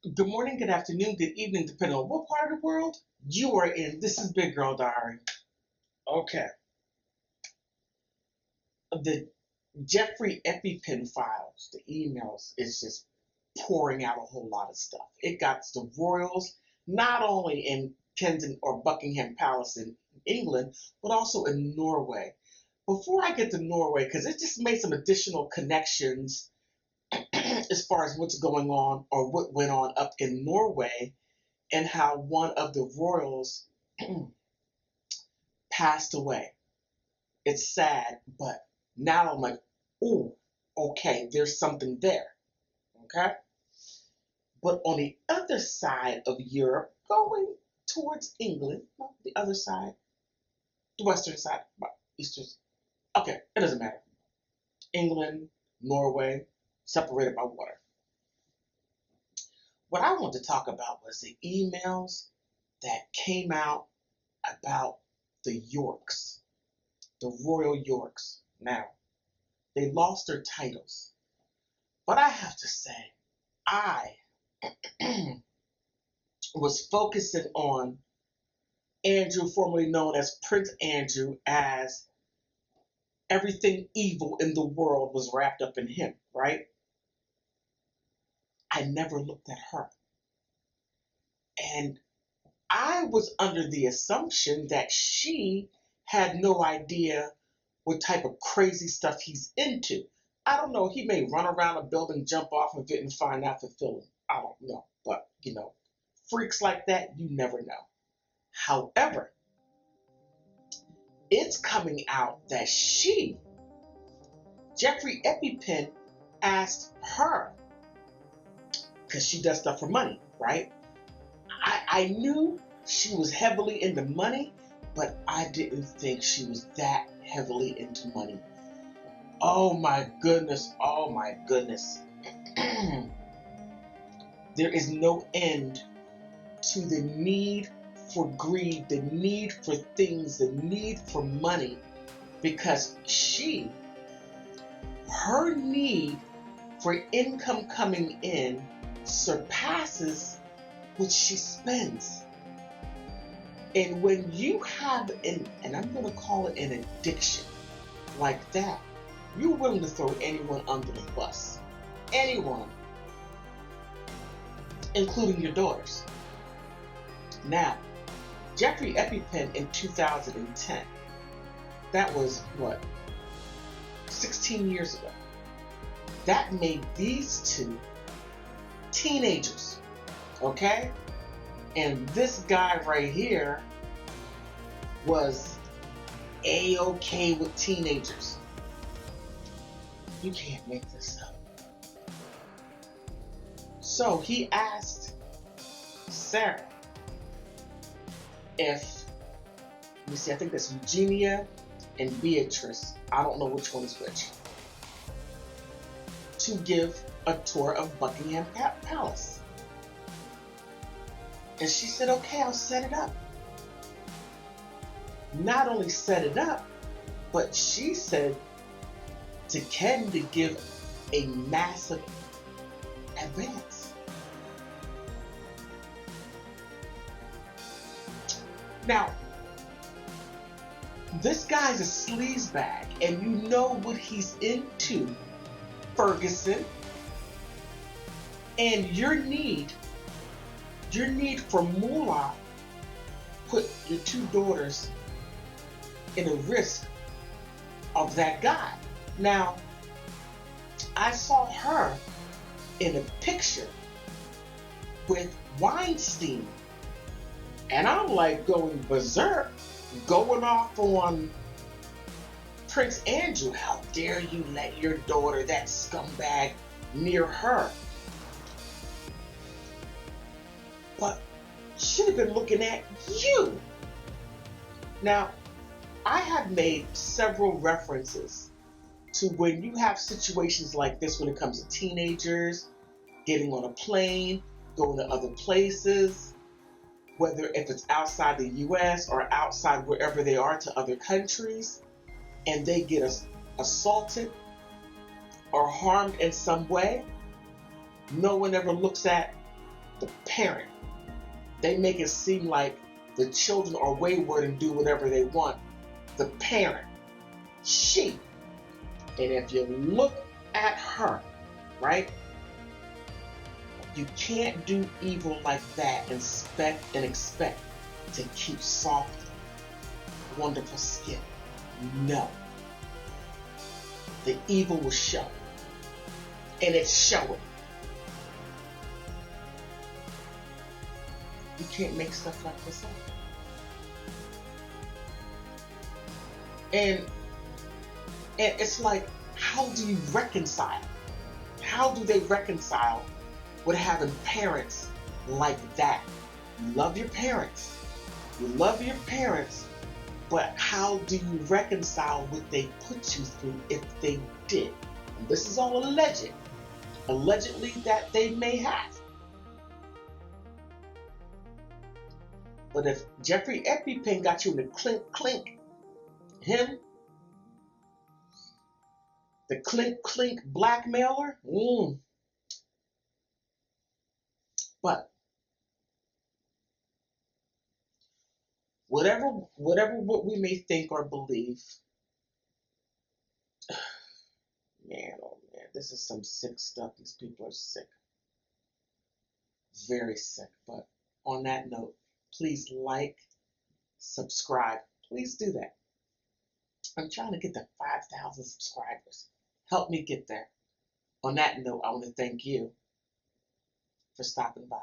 Good morning, good afternoon, good evening, depending on what part of the world you are in. This is Big Girl Diary. Okay. The Jeffrey EpiPen files, the emails, is just pouring out a whole lot of stuff. It got the royals, not only in Kensington or Buckingham Palace in England, but also in Norway. Before I get to Norway, because it just made some additional connections as far as what's going on or what went on up in Norway and how one of the royals passed away. It's sad, but now I'm like, oh, okay, there's something there. Okay? But on the other side of Europe, going towards England, not the other side, the western side, eastern, okay, it doesn't matter. England, Norway, separated by water. What I want to talk about was the emails that came out about the Yorks, the Royal Yorks. Now, they lost their titles, but I have to say, I was focusing on Andrew, formerly known as Prince Andrew, as everything evil in the world was wrapped up in him, right? I never looked at her. And I was under the assumption that she had no idea what type of crazy stuff he's into. I don't know. He may run around a building, jump off of it, and find out fulfilling. I don't know. But, freaks like that, you never know. However, it's coming out that Jeffrey EpiPen, asked her, because she does stuff for money, right? I knew she was heavily into money, but I didn't think she was that heavily into money. Oh my goodness, oh my goodness. There is no end to the need for greed, the need for things, the need for money, because her need for income coming in surpasses what she spends. And when you have and I'm going to call it an addiction like that, you're willing to throw anyone under the bus. Anyone. Including your daughters. Now, Jeffrey EpiPen in 2010, that was 16 years ago. That made these two teenagers, okay? And this guy right here was A-okay with teenagers. You can't make this up. So he asked Sarah if, let me see, I think that's Eugenia and Beatrice, I don't know which one is which, to give a tour of Buckingham Palace. And she said, okay, I'll set it up. Not only set it up, but she said to Ken to give a massive advance. Now, this guy's a sleazebag, and you know what he's into, Ferguson. And your need for moolah put your two daughters in a risk of that guy. Now, I saw her in a picture with Weinstein, and I'm like going berserk, going off on Prince Andrew. How dare you let your daughter, that scumbag, near her? But should have been looking at you. Now, I have made several references to when you have situations like this when it comes to teenagers, getting on a plane, going to other places, whether if it's outside the U.S. or outside wherever they are to other countries, and they get assaulted or harmed in some way. No one ever looks at the parent. They make it seem like the children are wayward and do whatever they want. The parent, she. And if you look at her, right, you can't do evil like that and expect to keep soft, wonderful skin. No. The evil will show. And it's showing. You can't make stuff like this up. And it's like, how do you reconcile? How do they reconcile with having parents like that? You love your parents. You love your parents, but how do you reconcile what they put you through if they did? And this is all alleged. Allegedly that they may have. But if Jeffrey EpiPen got you in the clink, him, the clink blackmailer, But whatever what we may think or believe, man, oh man, this is some sick stuff. These people are sick. Very sick. But on that note, please like, subscribe. Please do that. I'm trying to get to 5,000 subscribers. Help me get there. On that note, I want to thank you for stopping by.